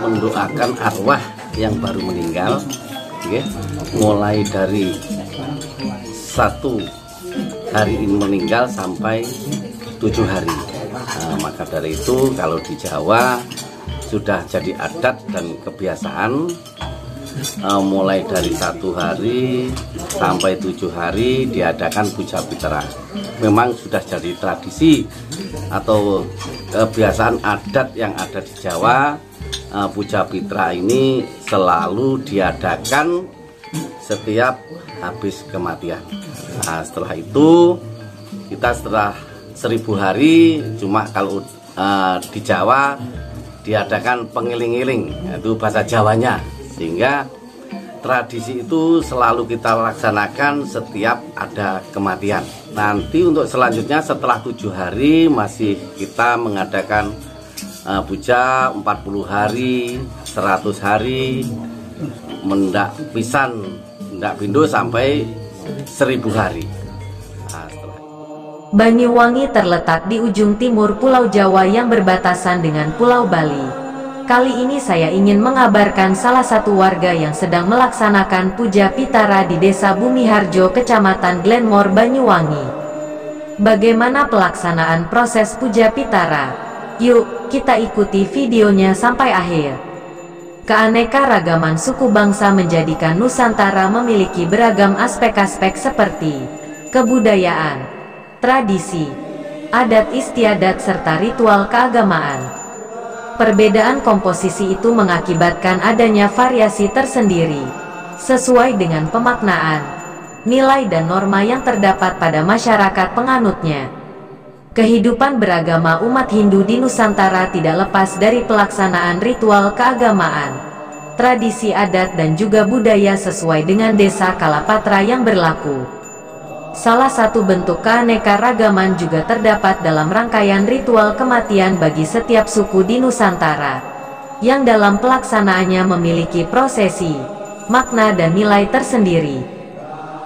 mendoakan arwah yang baru meninggal, okay, mulai dari 1 hari ini meninggal sampai 7 hari. Nah, maka dari itu kalau di Jawa sudah jadi adat dan kebiasaan, mulai dari 1 hari sampai 7 hari diadakan puja pitra. Memang sudah jadi tradisi atau kebiasaan adat yang ada di Jawa. Puja pitra ini selalu diadakan setiap habis kematian. Nah, setelah itu kita setelah 1000 hari, cuma kalau di Jawa diadakan pengiling-iling, itu bahasa Jawanya, sehingga tradisi itu selalu kita laksanakan setiap ada kematian. Nanti untuk selanjutnya setelah 7 hari masih kita mengadakan puja 40 hari, 100 hari, mendak pisan, mendak pindo sampai 1000 hari. Nah, Banyuwangi terletak di ujung timur Pulau Jawa yang berbatasan dengan Pulau Bali. Kali ini saya ingin mengabarkan salah satu warga yang sedang melaksanakan puja pitara di Desa Bumiharjo, Kecamatan Glenmore, Banyuwangi. Bagaimana pelaksanaan proses puja pitara? Yuk, kita ikuti videonya sampai akhir. Keanekaragaman suku bangsa menjadikan Nusantara memiliki beragam aspek-aspek seperti kebudayaan, tradisi, adat istiadat, serta ritual keagamaan. Perbedaan komposisi itu mengakibatkan adanya variasi tersendiri, sesuai dengan pemaknaan, nilai dan norma yang terdapat pada masyarakat penganutnya. Kehidupan beragama umat Hindu di Nusantara tidak lepas dari pelaksanaan ritual keagamaan, tradisi adat dan juga budaya sesuai dengan desa Kalapatra yang berlaku. Salah satu bentuk keanekaragaman juga terdapat dalam rangkaian ritual kematian bagi setiap suku di Nusantara, yang dalam pelaksanaannya memiliki prosesi, makna dan nilai tersendiri.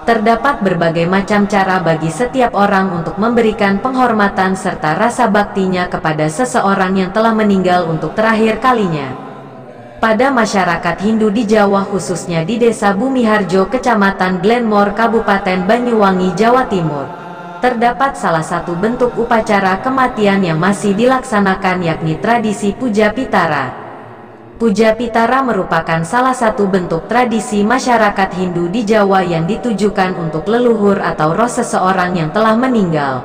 Terdapat berbagai macam cara bagi setiap orang untuk memberikan penghormatan serta rasa baktinya kepada seseorang yang telah meninggal untuk terakhir kalinya. Pada masyarakat Hindu di Jawa, khususnya di Desa Bumiharjo, Kecamatan Glenmore, Kabupaten Banyuwangi, Jawa Timur, terdapat salah satu bentuk upacara kematian yang masih dilaksanakan, yakni tradisi puja pitara. Puja pitara merupakan salah satu bentuk tradisi masyarakat Hindu di Jawa yang ditujukan untuk leluhur atau roh seseorang yang telah meninggal.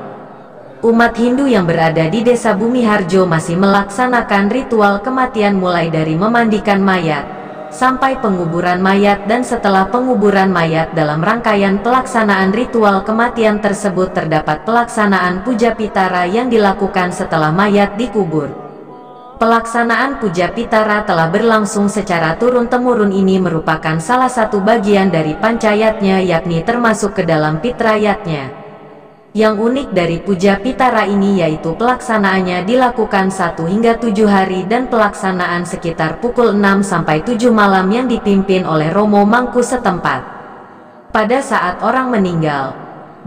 Umat Hindu yang berada di Desa Bumiharjo masih melaksanakan ritual kematian mulai dari memandikan mayat, sampai penguburan mayat, dan setelah penguburan mayat. Dalam rangkaian pelaksanaan ritual kematian tersebut terdapat pelaksanaan puja pitara yang dilakukan setelah mayat dikubur. Pelaksanaan puja pitara telah berlangsung secara turun-temurun. Ini merupakan salah satu bagian dari pancayatnya, yakni termasuk ke dalam pitrayatnya. Yang unik dari puja pitara ini yaitu pelaksanaannya dilakukan 1 hingga 7 hari dan pelaksanaan sekitar pukul 6 sampai 7 malam yang dipimpin oleh Romo Mangku setempat. Pada saat orang meninggal,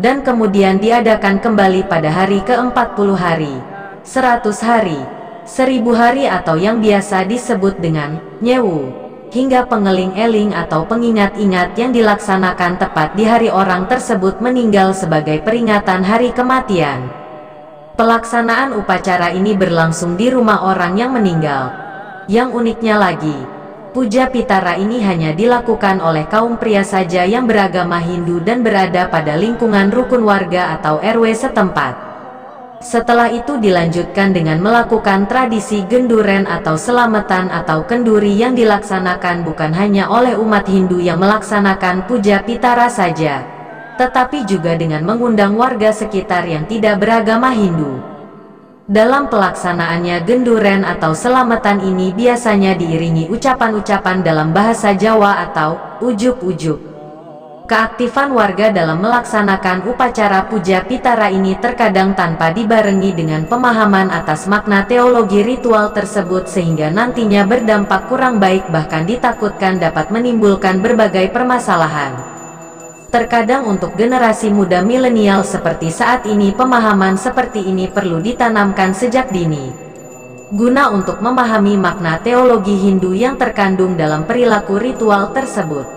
dan kemudian diadakan kembali pada hari ke-40 hari, 100 hari, 1000 hari atau yang biasa disebut dengan nyewu, hingga pengeling-eling atau pengingat-ingat yang dilaksanakan tepat di hari orang tersebut meninggal sebagai peringatan hari kematian. Pelaksanaan upacara ini berlangsung di rumah orang yang meninggal. Yang uniknya lagi, puja pitara ini hanya dilakukan oleh kaum pria saja yang beragama Hindu dan berada pada lingkungan rukun warga atau RW setempat. Setelah itu dilanjutkan dengan melakukan tradisi genduren atau selamatan atau kenduri yang dilaksanakan bukan hanya oleh umat Hindu yang melaksanakan puja pitara saja, tetapi juga dengan mengundang warga sekitar yang tidak beragama Hindu. Dalam pelaksanaannya genduren atau selamatan ini biasanya diiringi ucapan-ucapan dalam bahasa Jawa atau ujuk-ujuk. Keaktifan warga dalam melaksanakan upacara puja pitara ini terkadang tanpa dibarengi dengan pemahaman atas makna teologi ritual tersebut sehingga nantinya berdampak kurang baik bahkan ditakutkan dapat menimbulkan berbagai permasalahan. Terkadang untuk generasi muda milenial seperti saat ini pemahaman seperti ini perlu ditanamkan sejak dini, guna untuk memahami makna teologi Hindu yang terkandung dalam perilaku ritual tersebut,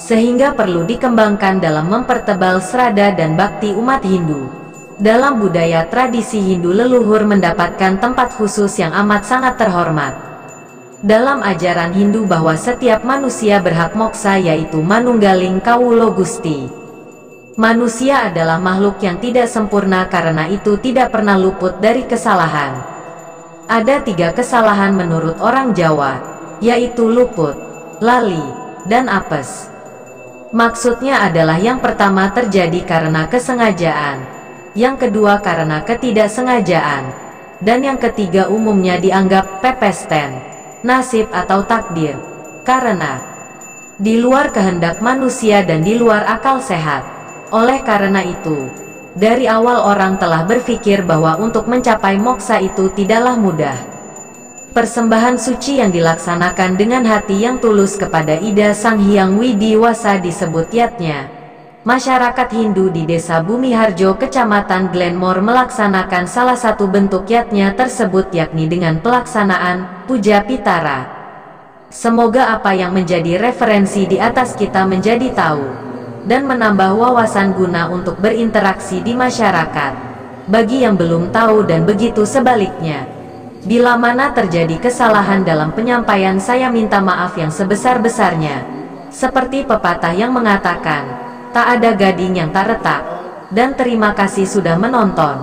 sehingga perlu dikembangkan dalam mempertebal srada dan bakti umat Hindu. Dalam budaya tradisi Hindu leluhur mendapatkan tempat khusus yang amat sangat terhormat. Dalam ajaran Hindu bahwa setiap manusia berhak moksa yaitu manunggaling kawula Gusti. Manusia adalah makhluk yang tidak sempurna karena itu tidak pernah luput dari kesalahan. Ada 3 kesalahan menurut orang Jawa, yaitu luput, lali, dan apes. Maksudnya adalah yang pertama terjadi karena kesengajaan, yang kedua karena ketidaksengajaan, dan yang ketiga umumnya dianggap pepesten, nasib atau takdir, karena di luar kehendak manusia dan di luar akal sehat. Oleh karena itu, dari awal orang telah berpikir bahwa untuk mencapai moksa itu tidaklah mudah. Persembahan suci yang dilaksanakan dengan hati yang tulus kepada Ida Sang Hyang Widi Wasa disebut yatnya. Masyarakat Hindu di Desa Bumiharjo, Kecamatan Glenmore melaksanakan salah satu bentuk yatnya tersebut yakni dengan pelaksanaan puja pitara. Semoga apa yang menjadi referensi di atas kita menjadi tahu dan menambah wawasan guna untuk berinteraksi di masyarakat. Bagi yang belum tahu dan begitu sebaliknya, bila mana terjadi kesalahan dalam penyampaian saya minta maaf yang sebesar-besarnya. Seperti pepatah yang mengatakan, tak ada gading yang tak retak. Dan terima kasih sudah menonton.